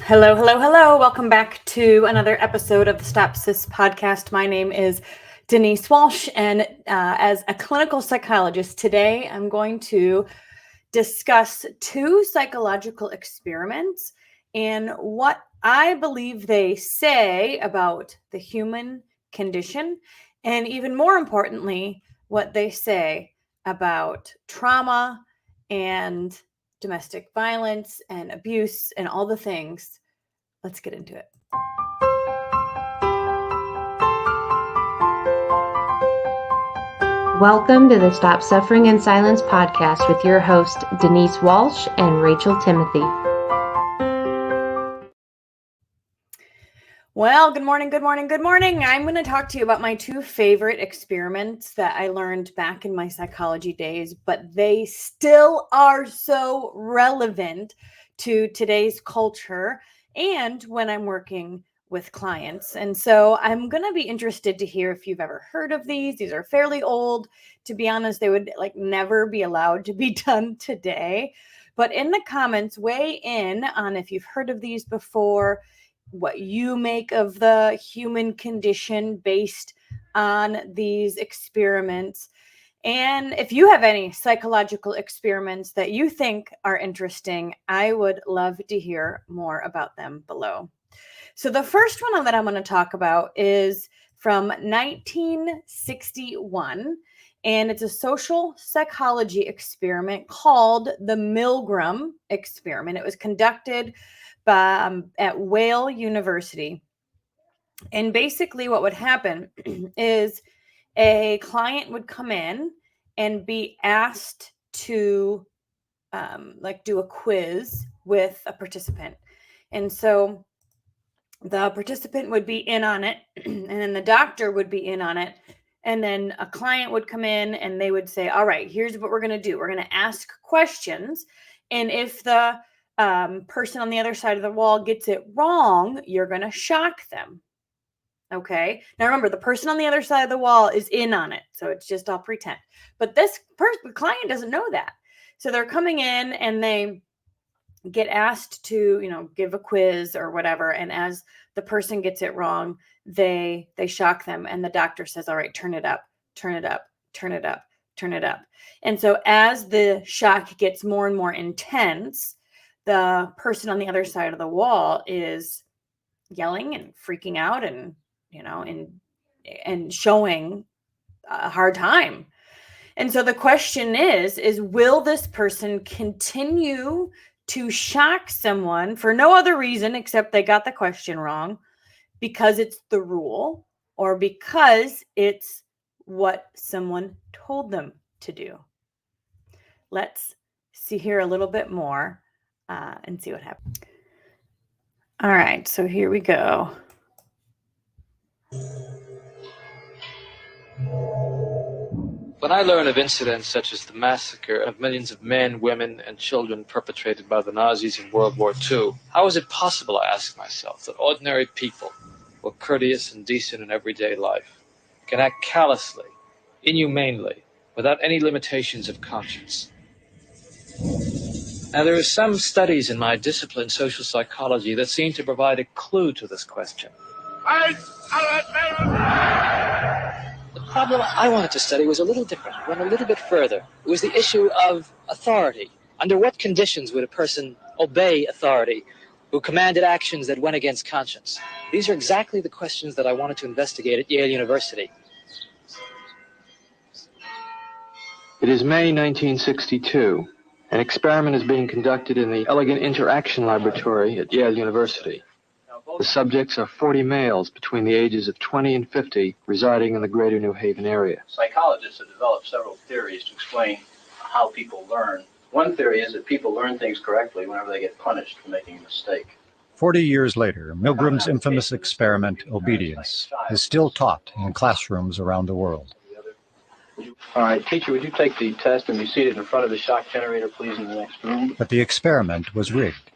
Hello, hello, hello. Welcome back to another episode of the Stopsis podcast. My name is Denise Walsh, and as a clinical psychologist, today I'm going to discuss two psychological experiments and what I believe they say about the human condition, and even more importantly, what they say about trauma and domestic violence and abuse and all the things. Let's get into it. Welcome to the Stop Suffering in Silence podcast with your host, Denise Walsh and Rachel Timothy. Well, good morning, good morning, good morning. I'm going to talk to you about my two favorite experiments that I learned back in my psychology days, but they still are so relevant to today's culture and when I'm working with clients. And so I'm going to be interested to hear if you've ever heard of these. These are fairly old. To be honest, they would never be allowed to be done today. But in the comments, weigh in on if you've heard of these before, what you make of the human condition based on these experiments. And if you have any psychological experiments that you think are interesting, I would love to hear more about them below. So the first one that I'm going to talk about is from 1961, and it's a social psychology experiment called the Milgram experiment. It was conducted at Yale University. And basically what would happen is a client would come in and be asked to do a quiz with a participant. And so the participant would be in on it, and then the doctor would be in on it. And then a client would come in and they would say, all right, here's what we're going to do. We're going to ask questions. And if the person on the other side of the wall gets it wrong, you're going to shock them. Okay. Now remember, the person on the other side of the wall is in on it. So it's just all pretend. But this client doesn't know that. So they're coming in and they get asked to, give a quiz or whatever. And as the person gets it wrong, they shock them. And the doctor says, all right, turn it up, turn it up, turn it up, turn it up. And so as the shock gets more and more intense, the person on the other side of the wall is yelling and freaking out and, and showing a hard time. And so the question is will this person continue to shock someone for no other reason except they got the question wrong, because it's the rule or because it's what someone told them to do? Let's see here a little bit more and see what happens. All right, so here we go. When I learn of incidents such as the massacre of millions of men, women, and children perpetrated by the Nazis in World War II, how is it possible, I ask myself, that ordinary people who are courteous and decent in everyday life can act callously, inhumanely, without any limitations of conscience? Now, there are some studies in my discipline, social psychology, that seem to provide a clue to this question. The problem I wanted to study was a little different. It went a little bit further. It was the issue of authority. Under what conditions would a person obey authority who commanded actions that went against conscience? These are exactly the questions that I wanted to investigate at Yale University. It is May 1962. An experiment is being conducted in the Elegant Interaction Laboratory at Yale University. The subjects are 40 males between the ages of 20 and 50 residing in the greater New Haven area. Psychologists have developed several theories to explain how people learn. One theory is that people learn things correctly whenever they get punished for making a mistake. 40 years later, Milgram's infamous experiment, obedience, is still taught in classrooms around the world. All right, teacher, would you take the test and be seated in front of the shock generator, please, in the next room? But the experiment was rigged.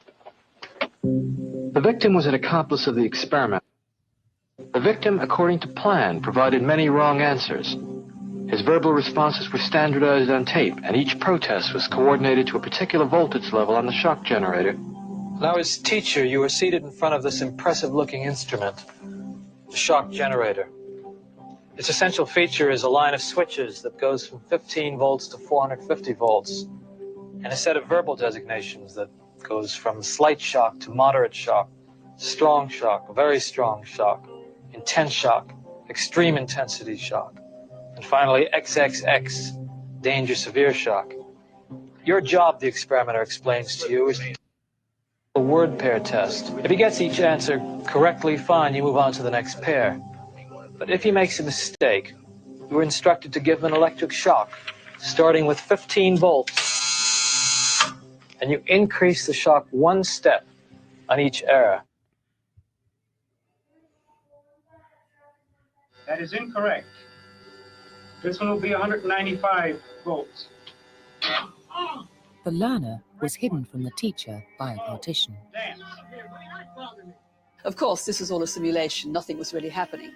The victim was an accomplice of the experiment. The victim, according to plan, provided many wrong answers. His verbal responses were standardized on tape, and each protest was coordinated to a particular voltage level on the shock generator When I was teacher, you were seated in front of this impressive-looking instrument, the shock generator. Its essential feature is a line of switches that goes from 15 volts to 450 volts, and a set of verbal designations that goes from slight shock to moderate shock, strong shock, very strong shock, intense shock, extreme intensity shock, and finally XXX, danger severe shock. Your job, the experimenter explains to you, is a word pair test. If he gets each answer correctly, fine, you move on to the next pair. But if he makes a mistake, you are instructed to give him an electric shock, starting with 15 volts, and you increase the shock one step on each error. That is incorrect. This one will be 195 volts. The learner was hidden from the teacher by a partition. Of course, this was all a simulation. Nothing was really happening.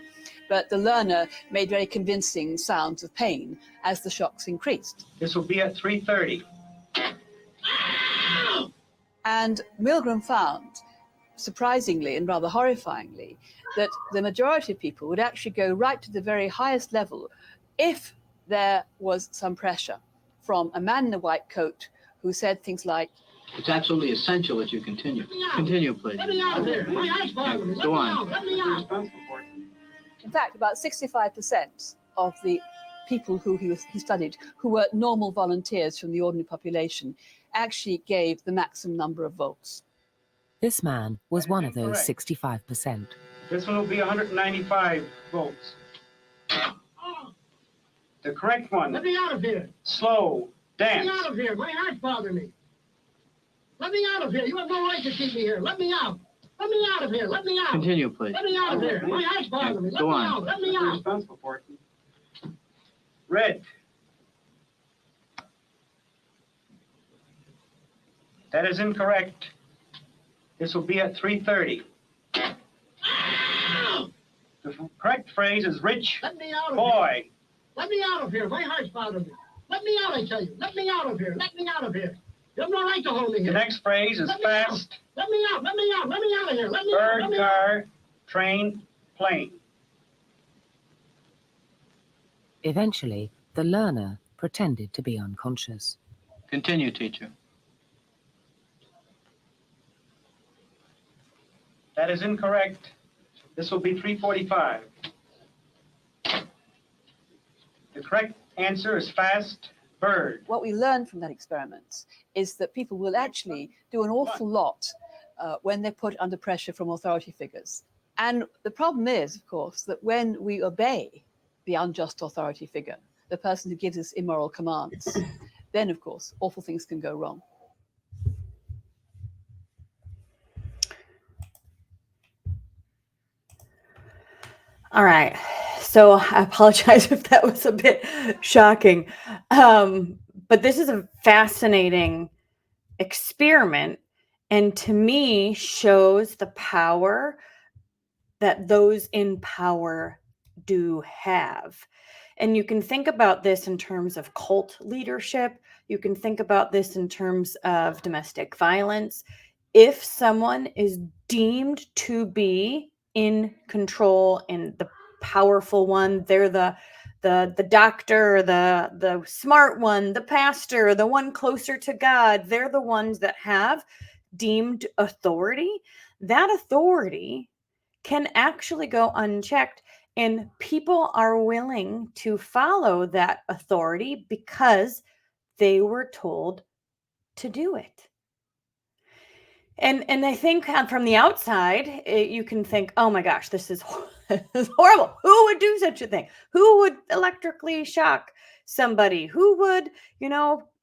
But the learner made very convincing sounds of pain as the shocks increased. This will be at 3:30. And Milgram found, surprisingly and rather horrifyingly, that the majority of people would actually go right to the very highest level if there was some pressure from a man in a white coat who said things like, It's absolutely essential that you continue. Continue, please. Let me out of here. My eyes bother me. Go on. Let me out. in fact, about 65% of the people who he studied, who were normal volunteers from the ordinary population, actually gave the maximum number of volts. This man was one of those 65%. This one will be 195 volts. The correct one. Let me out of here. Slow. Dance. Let me out of here. My eyes bother me. Let me out of here. You have no right to keep me here. Let me out. Let me out of here. Let me out. Continue, please. Let me out of here. My eyes bother me. Let Go me on. out. Let me out. Responsible for it. Red. That is incorrect. This will be at 3:30. The correct phrase is rich Let me out of boy. here. Let me out of here. My heart's bothering me. Let me out, I tell you. Let me out of here. Let me out of here. You have no right to hold me The here. next phrase is Let me out. fast, Let me out. Let me out. Let me out of here. Let me out. Let bird, me out. car, train, plane. Eventually, the learner pretended to be unconscious. Continue, teacher. That is incorrect. This will be 3:45. The correct answer is fast, bird. What we learned from that experiment is that people will actually do an awful lot when they're put under pressure from authority figures. And the problem is, of course, that when we obey the unjust authority figure, the person who gives us immoral commands, then, of course, awful things can go wrong. All right. So I apologize if that was a bit shocking. But this is a fascinating experiment, and to me shows the power that those in power do have. And you can think about this in terms of cult leadership. You can think about this in terms of domestic violence. If someone is deemed to be in control and the powerful one, they're the doctor, the smart one, the pastor, the one closer to God, they're the ones that have deemed authority. That authority can actually go unchecked, and people are willing to follow that authority because they were told to do it. And I think from the outside, you can think, oh my gosh, this is horrible. Who would do such a thing? Who would electrically shock somebody? Who would,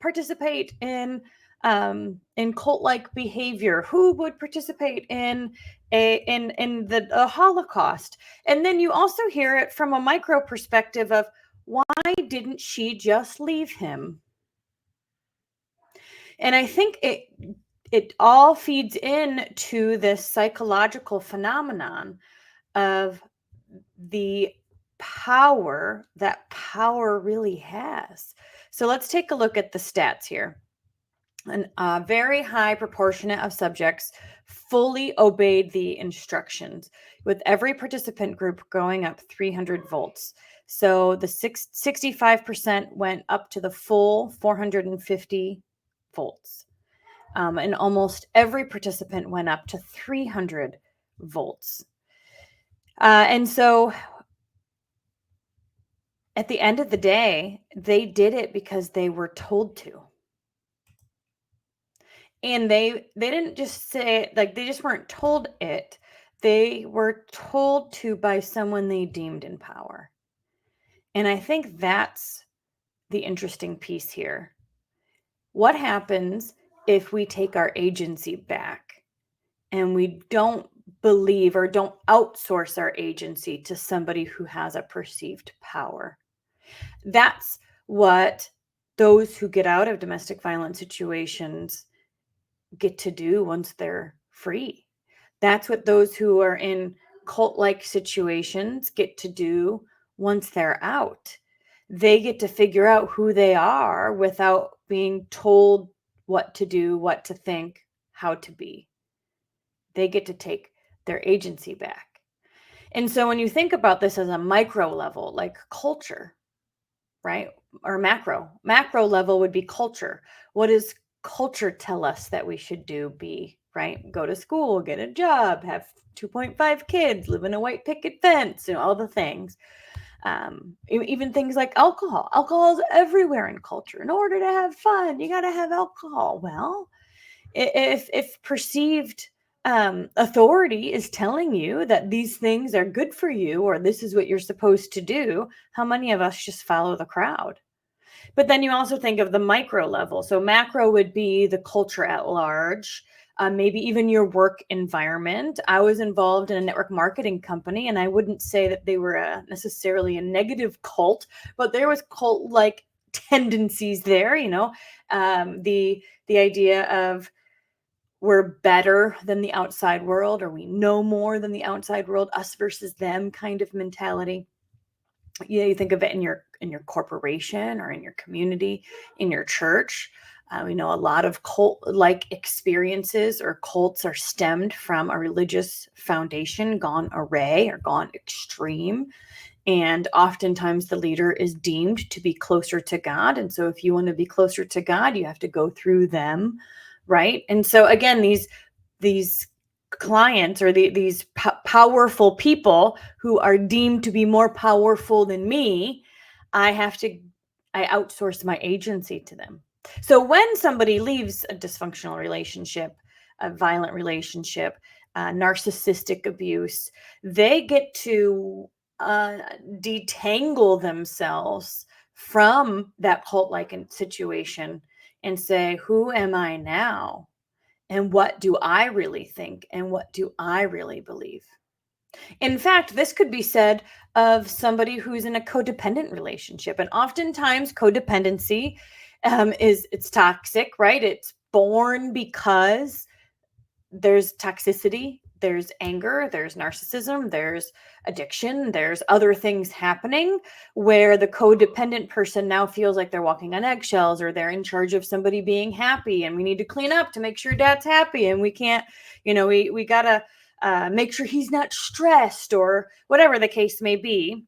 participate in cult-like behavior? Who would participate in the Holocaust? And then you also hear it from a micro perspective of, why didn't she just leave him? And I think it all feeds into this psychological phenomenon of the power that power really has. So let's take a look at the stats here. A very high proportionate of subjects fully obeyed the instructions, with every participant group going up 300 volts. So the 65% went up to the full 450 volts. And almost every participant went up to 300 volts. And so at the end of the day, they did it because they were told to. And they didn't just say, like, they just weren't told it. They were told to by someone they deemed in power. And I think that's the interesting piece here. What happens if we take our agency back and we don't believe or don't outsource our agency to somebody who has a perceived power? That's what those who get out of domestic violence situations get to do once they're free. That's what those who are in cult-like situations get to do once they're out. They get to figure out who they are without being told what to do, what to think, how to be. They get to take their agency back. And so when you think about this as a micro level, like culture, right? Or macro level would be culture. What does culture tell us that we should do? Be, right? Go to school, get a job, have 2.5 kids, live in a white picket fence, and all the things. Even things like alcohol. Alcohol is everywhere in culture. In order to have fun, you got to have alcohol. Well, if perceived authority is telling you that these things are good for you, or this is what you're supposed to do, how many of us just follow the crowd? But then you also think of the micro level. So macro would be the culture at large, maybe even your work environment. I was involved in a network marketing company, and I wouldn't say that they were necessarily a negative cult, but there was cult-like tendencies there. The idea of we're better than the outside world, or we know more than the outside world, us versus them kind of mentality. You think of it in your corporation or in your community, in your church. We know a lot of cult-like experiences or cults are stemmed from a religious foundation gone awry or gone extreme. And oftentimes the leader is deemed to be closer to God. And so if you want to be closer to God, you have to go through them, right? And so again, these clients or these powerful people who are deemed to be more powerful than me, I outsource my agency to them. So when somebody leaves a dysfunctional relationship, a violent relationship, narcissistic abuse, they get to detangle themselves from that cult-like situation and say, who am I now? And what do I really think? And what do I really believe? In fact, this could be said of somebody who's in a codependent relationship. And oftentimes codependency it's toxic, right? It's born because there's toxicity, there's anger, there's narcissism, there's addiction, there's other things happening where the codependent person now feels like they're walking on eggshells, or they're in charge of somebody being happy, and we need to clean up to make sure dad's happy, and we can't, we gotta make sure he's not stressed, or whatever the case may be.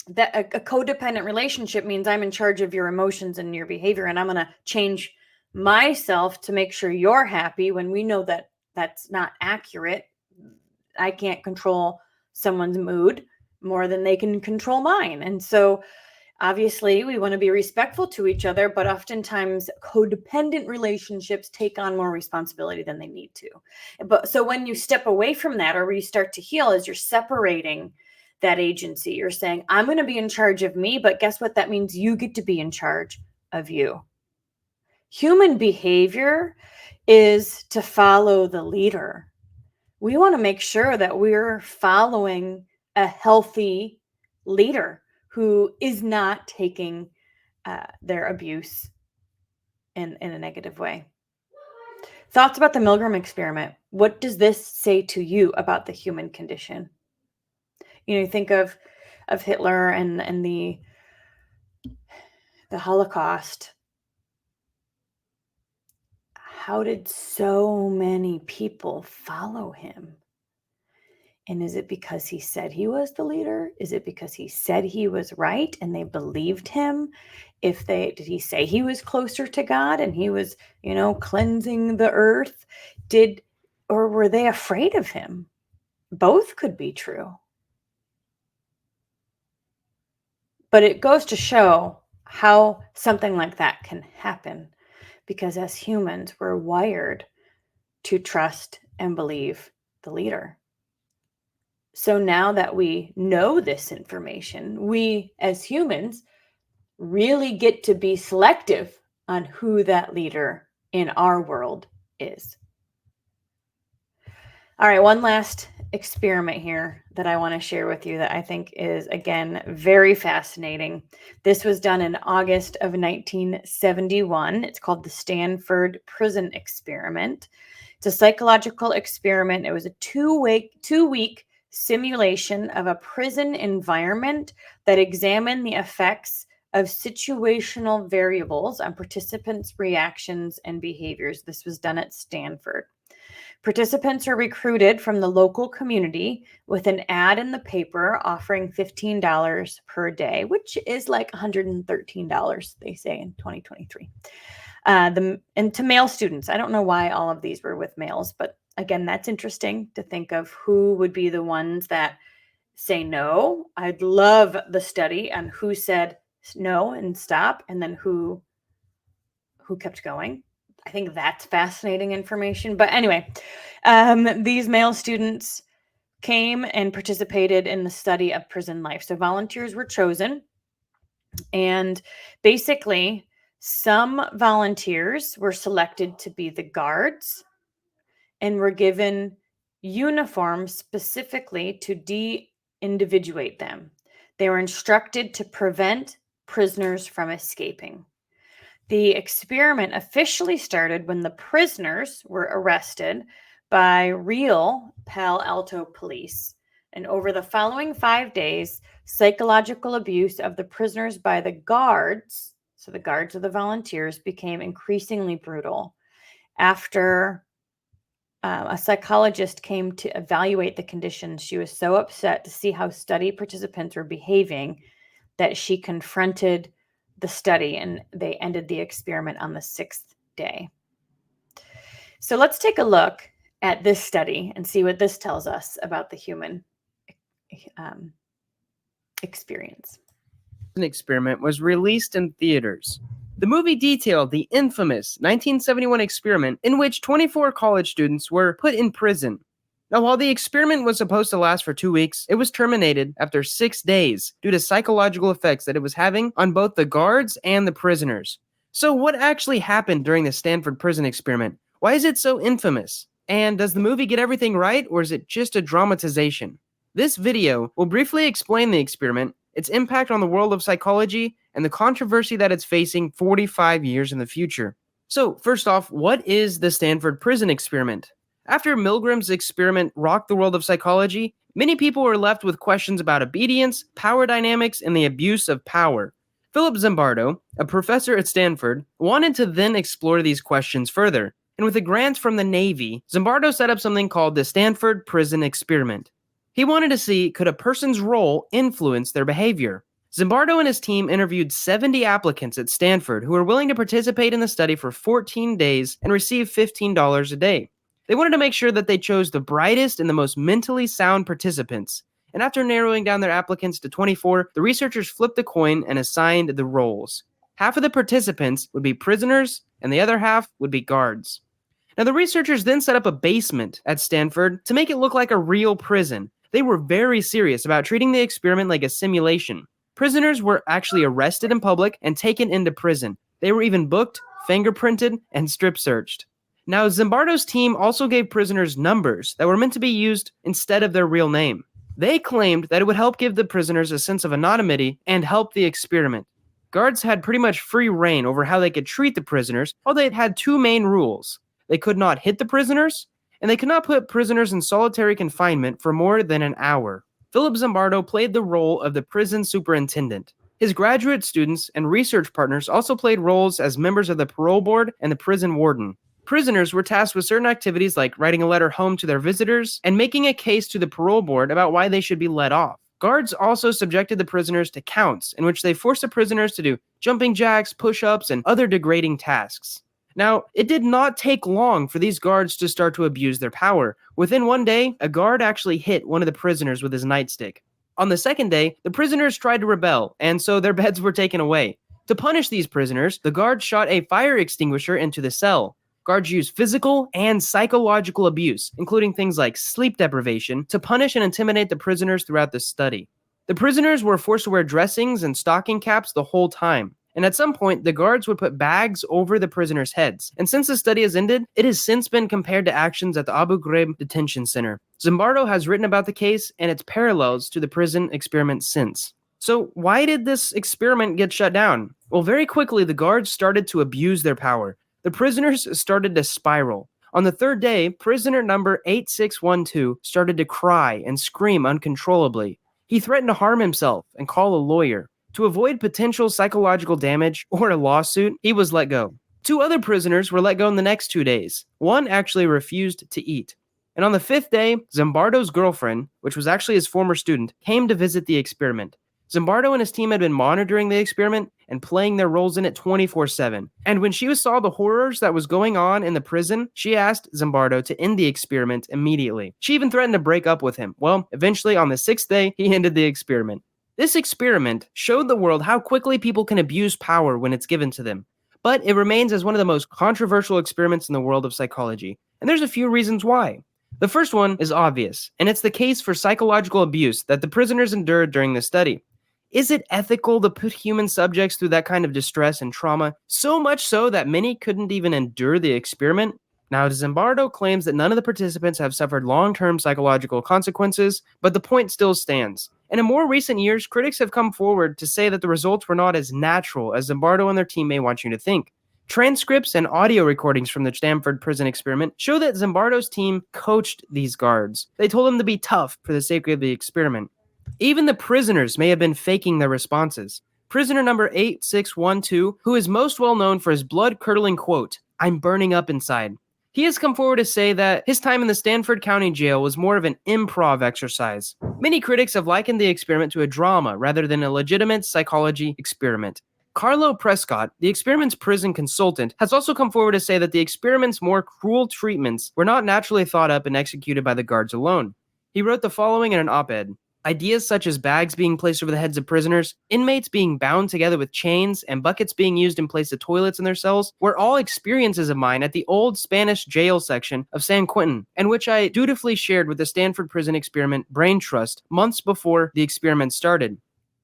That a codependent relationship means I'm in charge of your emotions and your behavior, and I'm going to change myself to make sure you're happy, when we know that that's not accurate. I can't control someone's mood more than they can control mine. And so obviously we want to be respectful to each other, but oftentimes codependent relationships take on more responsibility than they need to. But so when you step away from that, or where you start to heal, is you're separating that agency. You're saying, I'm going to be in charge of me, but guess what? That means you get to be in charge of you. Human behavior is to follow the leader. We want to make sure that we're following a healthy leader who is not taking their abuse in a negative way. Thoughts about the Milgram experiment. What does this say to you about the human condition? You think of Hitler and the Holocaust. how did so many people follow him? And is it because he said he was the leader? Is it because he said he was right and they believed him? Did he say he was closer to God and he was, cleansing the earth? Or were they afraid of him? Both could be true. But it goes to show how something like that can happen, because as humans, we're wired to trust and believe the leader. So now that we know this information, we as humans really get to be selective on who that leader in our world is. All right, one last experiment here that I want to share with you that I think is, again, very fascinating. This was done in August of 1971. It's called the Stanford Prison Experiment. It's a psychological experiment. It was a two-week simulation of a prison environment that examined the effects of situational variables on participants' reactions and behaviors. This was done at Stanford. Participants are recruited from the local community with an ad in the paper offering $15 per day, which is like $113, they say, in 2023. And to male students. I don't know why all of these were with males, but again, that's interesting to think of who would be the ones that say no. I'd love the study on who said no and stop, and then who kept going. I think that's fascinating information. But anyway, these male students came and participated in the study of prison life. So volunteers were chosen. And basically, some volunteers were selected to be the guards and were given uniforms specifically to de-individuate them. They were instructed to prevent prisoners from escaping. The experiment officially started when the prisoners were arrested by real Palo Alto police. And over the following 5 days, psychological abuse of the prisoners by the guards, so the guards of the volunteers, became increasingly brutal. After a psychologist came to evaluate the conditions, she was so upset to see how study participants were behaving that she confronted the study, and they ended the experiment on the 6th day. So let's take a look at this study and see what this tells us about the human experience. An experiment was released in theaters. The movie detailed the infamous 1971 experiment in which 24 college students were put in prison. Now, while the experiment was supposed to last for 2 weeks, it was terminated after 6 days due to psychological effects that it was having on both the guards and the prisoners. So what actually happened during the Stanford prison experiment? Why is it so infamous? And does the movie get everything right, or is it just a dramatization? This video will briefly explain the experiment, its impact on the world of psychology, and the controversy that it's facing 45 years in the future. So, first off, what is the Stanford prison experiment? After Milgram's experiment rocked the world of psychology, many people were left with questions about obedience, power dynamics, and the abuse of power. Philip Zimbardo, a professor at Stanford, wanted to then explore these questions further, and with a grant from the Navy, Zimbardo set up something called the Stanford Prison Experiment. He wanted to see, could a person's role influence their behavior? Zimbardo and his team interviewed 70 applicants at Stanford who were willing to participate in the study for 14 days and receive $15 a day. They wanted to make sure that they chose the brightest and the most mentally sound participants. And after narrowing down their applicants to 24, the researchers flipped the coin and assigned the roles. Half of the participants would be prisoners, and the other half would be guards. Now, the researchers then set up a basement at Stanford to make it look like a real prison. They were very serious about treating the experiment like a simulation. Prisoners were actually arrested in public and taken into prison. They were even booked, fingerprinted, and strip searched. Now, Zimbardo's team also gave prisoners numbers that were meant to be used instead of their real name. They claimed that it would help give the prisoners a sense of anonymity and help the experiment. Guards had pretty much free reign over how they could treat the prisoners, although they had two main rules. They could not hit the prisoners, and they could not put prisoners in solitary confinement for more than an hour. Philip Zimbardo played the role of the prison superintendent. His graduate students and research partners also played roles as members of the parole board and the prison warden. Prisoners were tasked with certain activities like writing a letter home to their visitors and making a case to the parole board about why they should be let off. Guards also subjected the prisoners to counts, in which they forced the prisoners to do jumping jacks, push-ups, and other degrading tasks. Now, it did not take long for these guards to start to abuse their power. Within one day, a guard actually hit one of the prisoners with his nightstick. On the second day, the prisoners tried to rebel, and so their beds were taken away. To punish these prisoners, the guards shot a fire extinguisher into the cell. Guards used physical and psychological abuse, including things like sleep deprivation, to punish and intimidate the prisoners throughout the study. The prisoners were forced to wear dressings and stocking caps the whole time. And at some point, the guards would put bags over the prisoners' heads. And since the study has ended, it has since been compared to actions at the Abu Ghraib detention center. Zimbardo has written about the case and its parallels to the prison experiment since. So why did this experiment get shut down? Well, very quickly, the guards started to abuse their power. The prisoners started to spiral. On the third day, prisoner number 8612 started to cry and scream uncontrollably. He threatened to harm himself and call a lawyer. To avoid potential psychological damage or a lawsuit, he was let go. 2 other prisoners were let go in the next 2 days. One actually refused to eat. And on the 5th day, Zimbardo's girlfriend, which was actually his former student, came to visit the experiment. Zimbardo and his team had been monitoring the experiment and playing their roles in it 24/7. And when she saw the horrors that was going on in the prison, she asked Zimbardo to end the experiment immediately. She even threatened to break up with him. Well, eventually on the 6th day, he ended the experiment. This experiment showed the world how quickly people can abuse power when it's given to them. But it remains as one of the most controversial experiments in the world of psychology. And there's a few reasons why. The first one is obvious, and it's the case for psychological abuse that the prisoners endured during the study. Is it ethical to put human subjects through that kind of distress and trauma, so much so that many couldn't even endure the experiment? Now, Zimbardo claims that none of the participants have suffered long-term psychological consequences, but the point still stands. And in more recent years, critics have come forward to say that the results were not as natural as Zimbardo and their team may want you to think. Transcripts and audio recordings from the Stanford prison experiment show that Zimbardo's team coached these guards. They told them to be tough for the sake of the experiment. Even the prisoners may have been faking their responses. Prisoner number 8612, who is most well known for his blood-curdling quote, "I'm burning up inside." He has come forward to say that his time in the Stanford County Jail was more of an improv exercise. Many critics have likened the experiment to a drama rather than a legitimate psychology experiment. Carlo Prescott, the experiment's prison consultant, has also come forward to say that the experiment's more cruel treatments were not naturally thought up and executed by the guards alone. He wrote the following in an op-ed. Ideas such as bags being placed over the heads of prisoners, inmates being bound together with chains, and buckets being used in place of toilets in their cells were all experiences of mine at the old Spanish jail section of San Quentin, and which I dutifully shared with the Stanford Prison Experiment Brain Trust months before the experiment started.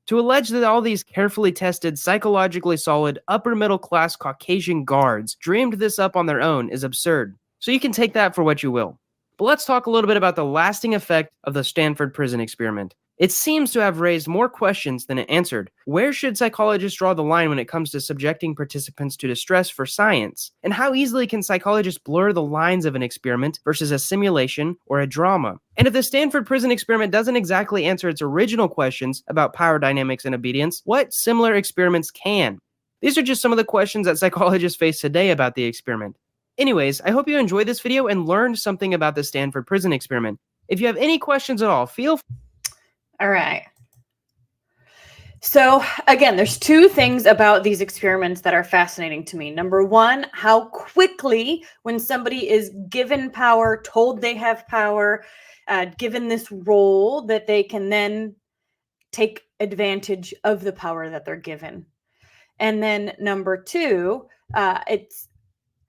To allege that all these carefully tested, psychologically solid, upper-middle-class Caucasian guards dreamed this up on their own is absurd. So you can take that for what you will. But let's talk a little bit about the lasting effect of the Stanford prison experiment. It seems to have raised more questions than it answered. Where should psychologists draw the line when it comes to subjecting participants to distress for science? And how easily can psychologists blur the lines of an experiment versus a simulation or a drama? And if the Stanford prison experiment doesn't exactly answer its original questions about power dynamics and obedience, what similar experiments can? These are just some of the questions that psychologists face today about the experiment. Anyways, I hope you enjoyed this video and learned something about the Stanford prison experiment. If you have any questions at all, feel free. All right. So again, there's 2 things about these experiments that are fascinating to me. Number 1, how quickly when somebody is given power, told they have power, given this role, that they can then take advantage of the power that they're given. And then number 2, it's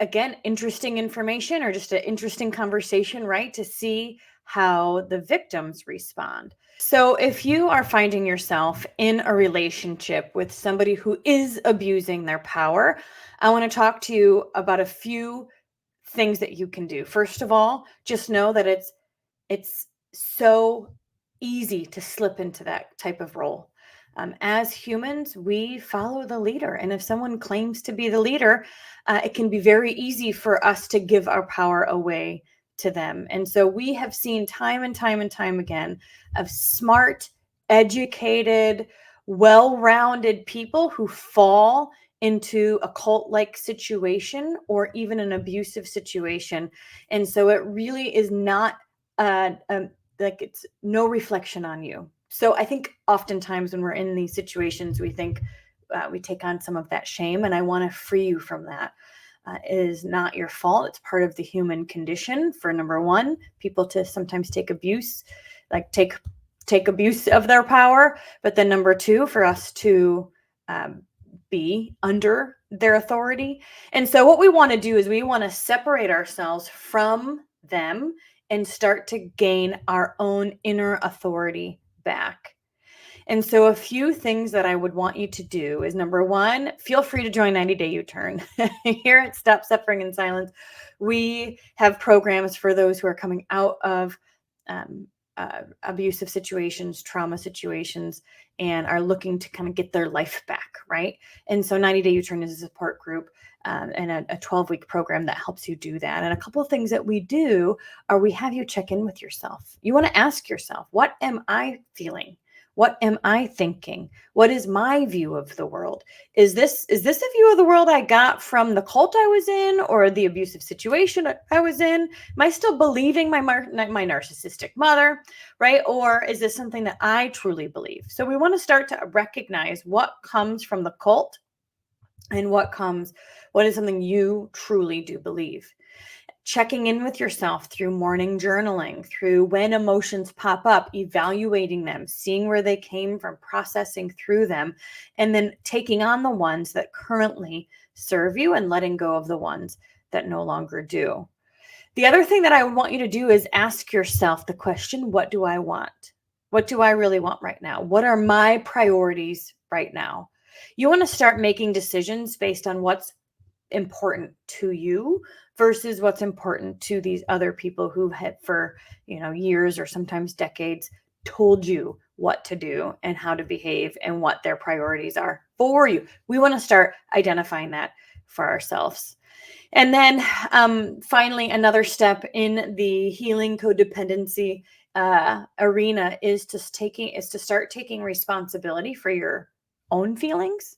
again, interesting information or just an interesting conversation, right? To see how the victims respond. So if you are finding yourself in a relationship with somebody who is abusing their power, I want to talk to you about a few things that you can do. First of all, just know that it's so easy to slip into that type of role. As humans, we follow the leader. And if someone claims to be the leader, it can be very easy for us to give our power away to them. And so we have seen time and time and time again of smart, educated, well-rounded people who fall into a cult-like situation or even an abusive situation. And so it really is not like it's no reflection on you. So I think oftentimes when we're in these situations, we think we take on some of that shame, and I want to free you from that. It is not your fault. It's part of the human condition for, number one, people to sometimes take abuse, like take abuse of their power. But then number two, for us to be under their authority. And so what we want to do is we want to separate ourselves from them and start to gain our own inner authority back. And so a few things that I would want you to do is, number one, feel free to join 90-Day U-Turn. Here at Stop Suffering in Silence, we have programs for those who are coming out of abusive situations, trauma situations, and are looking to kind of get their life back, right? And so 90-Day U-Turn is a support group and a 12-week program that helps you do that. And a couple of things that we do are we have you check in with yourself. You want to ask yourself, what am I feeling? What am I thinking? What is my view of the world? Is this a view of the world I got from the cult I was in or the abusive situation I was in? Am I still believing my narcissistic mother, right? Or is this something that I truly believe? So we want to start to recognize what comes from the cult and what is something you truly do believe. Checking in with yourself through morning journaling, through when emotions pop up, evaluating them, seeing where they came from, processing through them, and then taking on the ones that currently serve you and letting go of the ones that no longer do. The other thing that I would want you to do is ask yourself the question, what do I want? What do I really want right now? What are my priorities right now? You want to start making decisions based on what's important to you versus what's important to these other people who have for years or sometimes decades told you what to do and how to behave and what their priorities are for you. We want to start identifying that for ourselves. And then finally, another step in the healing codependency arena is to start taking responsibility for your own feelings.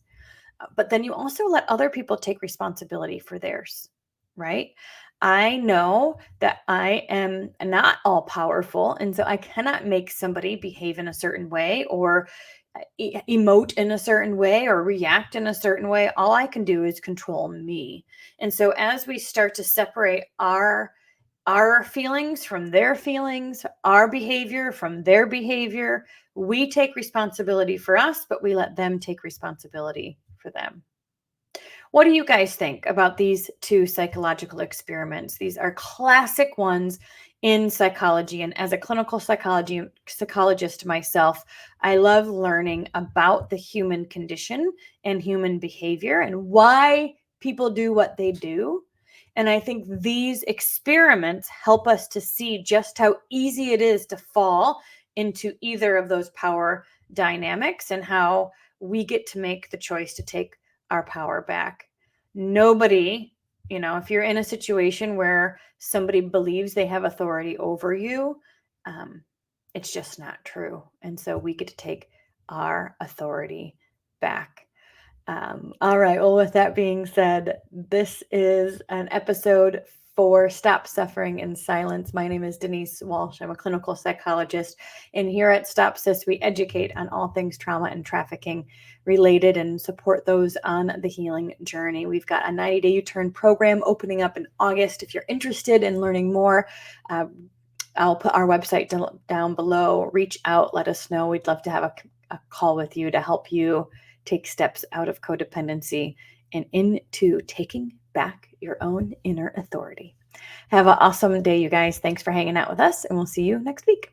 But then you also let other people take responsibility for theirs, right? I know that I am not all powerful, and so I cannot make somebody behave in a certain way or emote in a certain way or react in a certain way. All I can do is control me. And so as we start to separate our feelings from their feelings, our behavior from their behavior, we take responsibility for us, but we let them take responsibility for them. What do you guys think about these two psychological experiments? These are classic ones in psychology. And as a clinical psychologist myself, I love learning about the human condition and human behavior and why people do what they do. And I think these experiments help us to see just how easy it is to fall into either of those power dynamics and how we get to make the choice to take our power back. Nobody, if you're in a situation where somebody believes they have authority over you, it's just not true. And so we get to take our authority back. All right. Well, with that being said, this is an episode for Stop Suffering in Silence. My name is Denise Walsh. I'm a clinical psychologist. And here at StopSis, we educate on all things trauma and trafficking related and support those on the healing journey. We've got a 90-Day U-Turn program opening up in August. If you're interested in learning more, I'll put our website down below. Reach out. Let us know. We'd love to have a call with you to help you take steps out of codependency and into taking back your own inner authority. Have an awesome day, you guys. Thanks for hanging out with us, and we'll see you next week.